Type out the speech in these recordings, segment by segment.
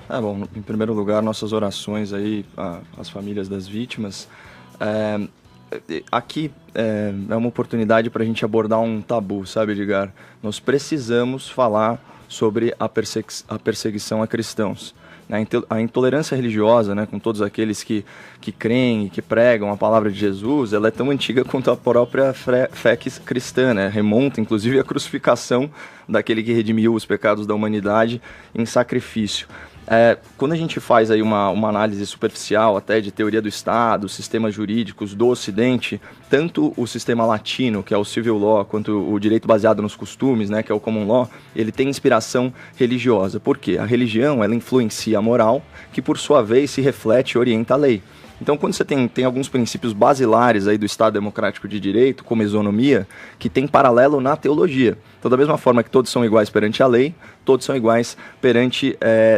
Bom, em primeiro lugar, nossas orações aí às famílias das vítimas. Aqui é uma oportunidade para a gente abordar um tabu, sabe, Edgar? Nós precisamos falar sobre a perseguição a cristãos. A intolerância religiosa, né, com todos aqueles que creem e que pregam a palavra de Jesus, ela é tão antiga quanto a própria fé cristã, né? Remonta, inclusive, à crucificação daquele que redimiu os pecados da humanidade em sacrifício. Quando a gente faz aí uma análise superficial até de teoria do Estado, sistemas jurídicos do Ocidente, tanto o sistema latino, que é o civil law, quanto o direito baseado nos costumes, né, que é o common law, ele tem inspiração religiosa. Por quê? A religião, ela influencia a moral, que por sua vez se reflete e orienta a lei. Então, quando você tem alguns princípios basilares aí do Estado Democrático de Direito, como a isonomia, que tem paralelo na teologia. Então, da mesma forma que todos são iguais perante a lei, todos são iguais perante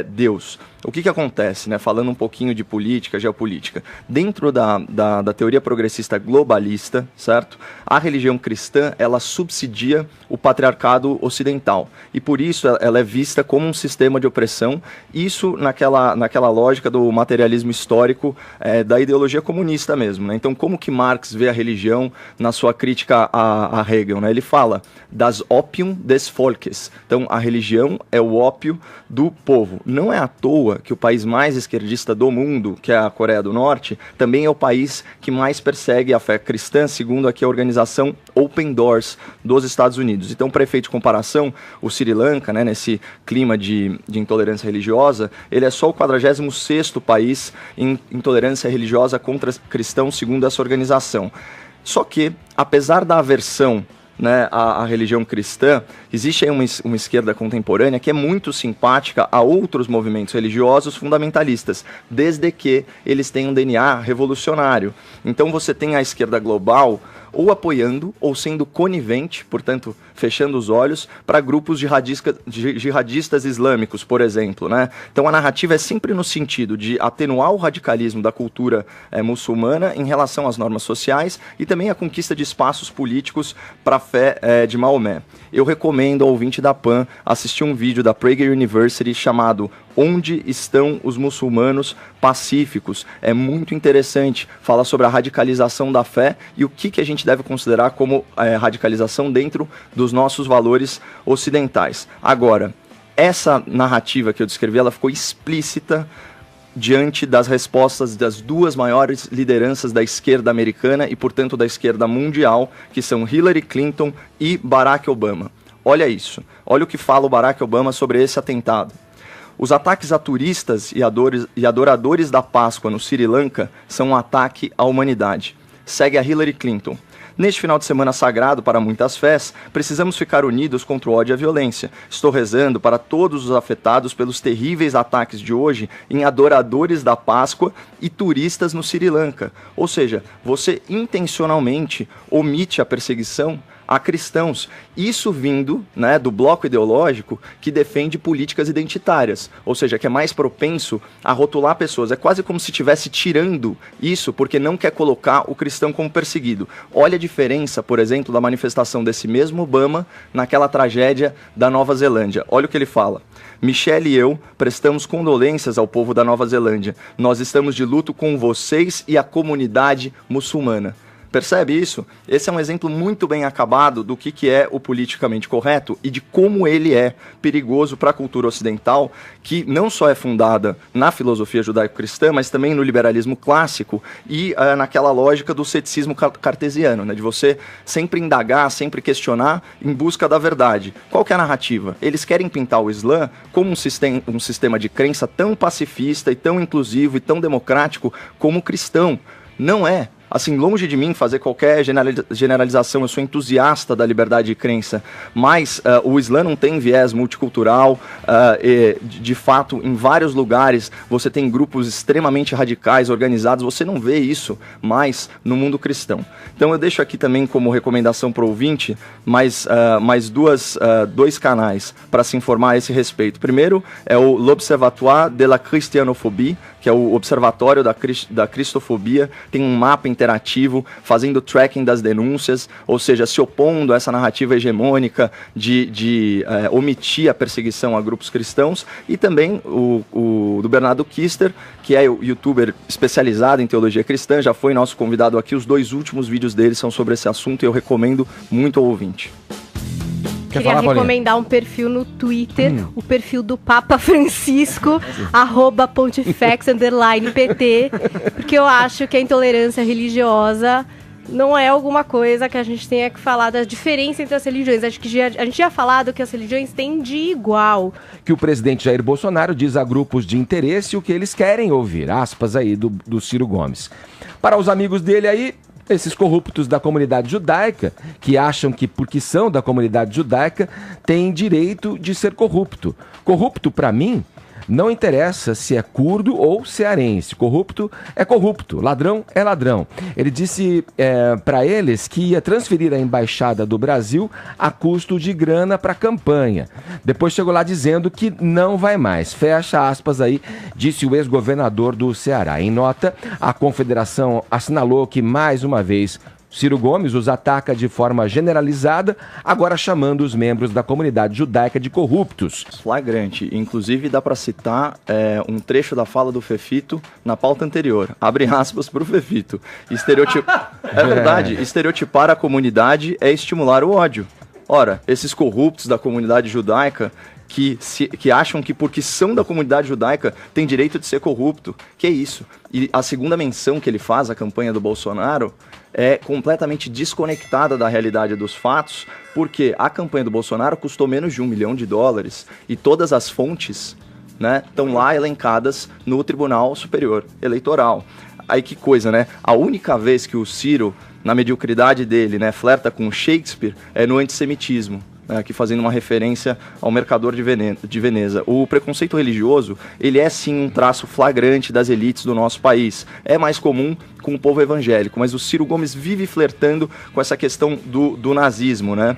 Deus. O que acontece, né? Falando um pouquinho de política, geopolítica. Dentro da teoria progressista globalista, certo? A religião cristã, ela subsidia o patriarcado ocidental. E por isso ela é vista como um sistema de opressão. Isso naquela lógica do materialismo histórico da ideologia comunista mesmo, né? Então, como que Marx vê a religião na sua crítica a Hegel, né? Ele fala das opium des Volkes. Então, a religião é o ópio do povo. Não é à toa que o país mais esquerdista do mundo, que é a Coreia do Norte, também é o país que mais persegue a fé cristã, segundo aqui a organização Open Doors dos Estados Unidos. Então, para efeito de comparação, o Sri Lanka, né, nesse clima de intolerância religiosa, ele é só o 46º país em intolerância religiosa contra cristãos, segundo essa organização. Só que, apesar da aversão, né, a religião cristã, existe aí uma esquerda contemporânea que é muito simpática a outros movimentos religiosos fundamentalistas, desde que eles tenham um DNA revolucionário. Então você tem a esquerda global ou apoiando ou sendo conivente, portanto, fechando os olhos, para grupos jihadistas islâmicos, por exemplo, né? Então a narrativa é sempre no sentido de atenuar o radicalismo da cultura muçulmana em relação às normas sociais e também a conquista de espaços políticos para a fé de Maomé. Eu recomendo ao ouvinte da PAN assistir um vídeo da Prager University chamado Onde Estão os Muçulmanos Pacíficos? É muito interessante, fala sobre a radicalização da fé e o que a gente deve considerar como radicalização dentro dos nossos valores ocidentais. Agora, essa narrativa que eu descrevi, ela ficou explícita diante das respostas das duas maiores lideranças da esquerda americana e, portanto, da esquerda mundial, que são Hillary Clinton e Barack Obama. Olha isso, olha o que fala o Barack Obama sobre esse atentado. Os ataques a turistas e adoradores da Páscoa no Sri Lanka são um ataque à humanidade. Segue a Hillary Clinton. Neste final de semana sagrado para muitas fés, precisamos ficar unidos contra o ódio e a violência. Estou rezando para todos os afetados pelos terríveis ataques de hoje em adoradores da Páscoa e turistas no Sri Lanka. Ou seja, você intencionalmente omite a perseguição a cristãos. Isso vindo, né, do bloco ideológico que defende políticas identitárias, ou seja, que é mais propenso a rotular pessoas. É quase como se estivesse tirando isso porque não quer colocar o cristão como perseguido. Olha a diferença, por exemplo, da manifestação desse mesmo Obama naquela tragédia da Nova Zelândia. Olha o que ele fala. Michelle e eu prestamos condolências ao povo da Nova Zelândia. Nós estamos de luto com vocês e a comunidade muçulmana. Percebe isso? Esse é um exemplo muito bem acabado do que é o politicamente correto e de como ele é perigoso para a cultura ocidental, que não só é fundada na filosofia judaico-cristã, mas também no liberalismo clássico e naquela lógica do ceticismo cartesiano, né? De você sempre indagar, sempre questionar em busca da verdade. Qual que é a narrativa? Eles querem pintar o Islã como um sistema de crença tão pacifista e tão inclusivo e tão democrático como o cristão. Não é. Assim, longe de mim fazer qualquer generalização, eu sou entusiasta da liberdade de crença, mas o Islã não tem viés multicultural, de fato, em vários lugares você tem grupos extremamente radicais, organizados, você não vê isso mais no mundo cristão. Então eu deixo aqui também como recomendação para o ouvinte mais dois canais para se informar a esse respeito. Primeiro é o L'Observatoire de la Christianophobie, que é o Observatório da Cristofobia, tem um mapa interativo, fazendo tracking das denúncias, ou seja, se opondo a essa narrativa hegemônica de omitir a perseguição a grupos cristãos, e também o do Bernardo Kister, que é o youtuber especializado em teologia cristã, já foi nosso convidado aqui. Os 2 últimos vídeos dele são sobre esse assunto e eu recomendo muito ao ouvinte. Queria recomendar um perfil no Twitter, o perfil do Papa Francisco, @pontifex_pt, porque eu acho que a intolerância religiosa não é alguma coisa que a gente tenha que falar da diferença entre as religiões. Acho que a gente já falado que as religiões têm de igual. Que o presidente Jair Bolsonaro diz a grupos de interesse o que eles querem ouvir, aspas aí do Ciro Gomes. Para os amigos dele aí, esses corruptos da comunidade judaica, que acham que porque são da comunidade judaica, têm direito de ser corrupto. Corrupto, para mim, não interessa se é curdo ou cearense. Corrupto é corrupto, ladrão é ladrão. Ele disse para eles que ia transferir a embaixada do Brasil a custo de grana para a campanha. Depois chegou lá dizendo que não vai mais. Fecha aspas aí, disse o ex-governador do Ceará. Em nota, a confederação assinalou que, mais uma vez, Ciro Gomes os ataca de forma generalizada, agora chamando os membros da comunidade judaica de corruptos. Flagrante. Inclusive dá para citar um trecho da fala do Fefito na pauta anterior. Abre aspas para o Fefito. É verdade. Estereotipar a comunidade é estimular o ódio. Ora, esses corruptos da comunidade judaica que acham que porque são da comunidade judaica tem direito de ser corrupto. Que é isso? E a segunda menção que ele faz à campanha do Bolsonaro é completamente desconectada da realidade dos fatos, porque a campanha do Bolsonaro custou menos de $1 milhão e todas as fontes, né, estão lá elencadas no Tribunal Superior Eleitoral. Aí que coisa, né? A única vez que o Ciro, na mediocridade dele, né, flerta com Shakespeare é no antissemitismo. Aqui fazendo uma referência ao Mercador de Veneza. O preconceito religioso, ele é sim um traço flagrante das elites do nosso país. É mais comum com o povo evangélico, mas o Ciro Gomes vive flertando com essa questão do nazismo, né?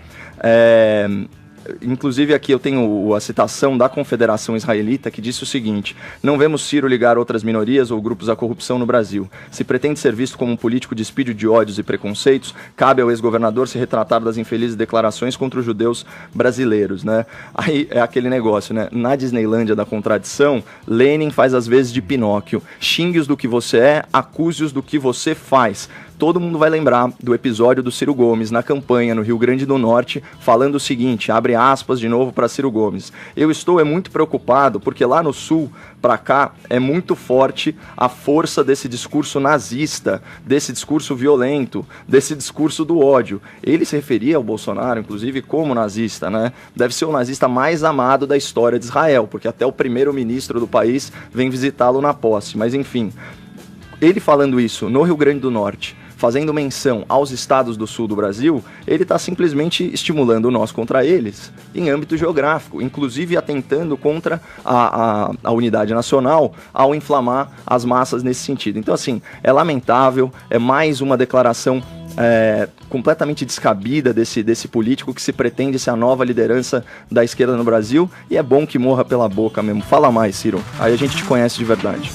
Inclusive aqui eu tenho a citação da Confederação Israelita que disse o seguinte: não vemos Ciro ligar outras minorias ou grupos à corrupção no Brasil. Se pretende ser visto como um político de espírito de ódios e preconceitos, cabe ao ex-governador se retratar das infelizes declarações contra os judeus brasileiros, né? Aí é aquele negócio, né? Na Disneylândia da contradição, Lenin faz as vezes de Pinóquio. Xingue-os do que você é, acuse-os do que você faz. Todo mundo vai lembrar do episódio do Ciro Gomes na campanha no Rio Grande do Norte, falando o seguinte, abre aspas de novo para Ciro Gomes: eu estou muito preocupado porque lá no Sul, para cá, é muito forte a força desse discurso nazista, desse discurso violento, desse discurso do ódio. Ele se referia ao Bolsonaro, inclusive, como nazista, né? Deve ser o nazista mais amado da história de Israel, porque até o primeiro-ministro do país vem visitá-lo na posse. Mas, enfim, ele falando isso no Rio Grande do Norte, fazendo menção aos estados do sul do Brasil, ele está simplesmente estimulando nós contra eles em âmbito geográfico, inclusive atentando contra a unidade nacional ao inflamar as massas nesse sentido. Então, assim, é lamentável, é mais uma declaração completamente descabida desse político que se pretende ser a nova liderança da esquerda no Brasil, e é bom que morra pela boca mesmo. Fala mais, Ciro, aí a gente te conhece de verdade.